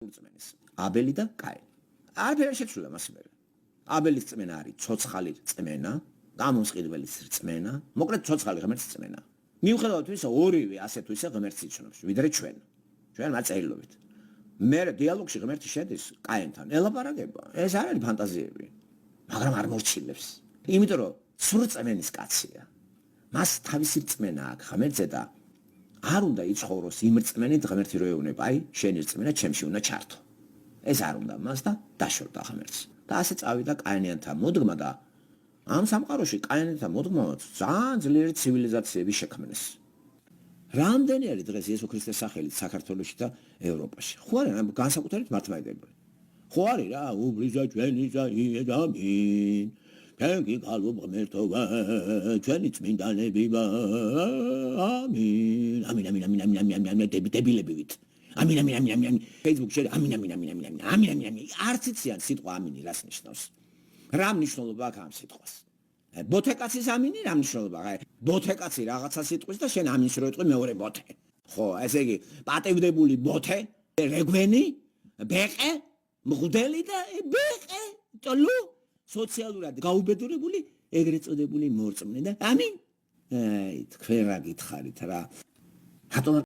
ურწმენის აბელი და კაინი. არაფერი შეცვლა მას მერე. აბელის რწმენა არის ცოცხალი რწმენა, გამომსყიდველის რწმენა, მოკლედ ცოცხალი ღმერთის რწმენა. მიუხედავად იმისა, ორივე ასე თუ ისე ღმერთს იცნობს, ვიდრე ჩვენ. ჩვენ მაწეილობით. მე დიალოგში ღმერთი შედის კაინთან, ელაპარაკება. ეს არ არის ფანტაზიები, მაგრამ არ მორჩილებს. იმიტომ რომ სრწმენის კაცია. მას თავისი რწმენა აქვს ღმერთზე და არ უნდა იცხოვროს იმ რწმენით ღმერთი რო ეუბნება, აი, შენი რწმენა ჩემში უნდა ჩართო. ეს არ უნდა მას და დაშორდა ღმერთს. და ასე წავიდა კაინიანთან მოდგმა და ამ სამყაროში კაინიანთან მოდგმაც ძალიან ძლიერი ცივილიზაციები შექმნეს. რამდენი არის დღეს იესო ქრისტეს სახელით საქართველოში და ევროპაში? ხო არა, განსაკუთრებით მართლმადიდებელი. ხო არის რა, უბრიზა ჩვენისა ამინ. ჩვენ გიყალობ ღმერთობა, ჩვენი წმინდანები ამინ. ამინ ამინ ამინ ამინ ამინ ამინ დებილებივით. ამინ ამინ ამინ ამინ Facebook-ში ამინ ამინ ამინ ამინ ამინ ამინ ამინ არც იციან სიტყვა ამინი რას ნიშნავს. რა მნიშვნელობა აქვს ამ სიტყვას? ბოთეკაცის ამინი რა მნიშვნელობა აქვს? ბოთეკაცი რაღაცა სიტყვის და შენ ამინს რო ეტყვი მეორე ბოთე. ხო, ესე იგი პატევდებული ბოთე, რეგვენი, ბეყე, მღვდელი და ბეყე, ტოლო, სოციალურად გაუბედურებული, ეგრეთ წოდებული მორწმუნე და ამინ. აი, თქვენ რა გითხარით რა? რატომ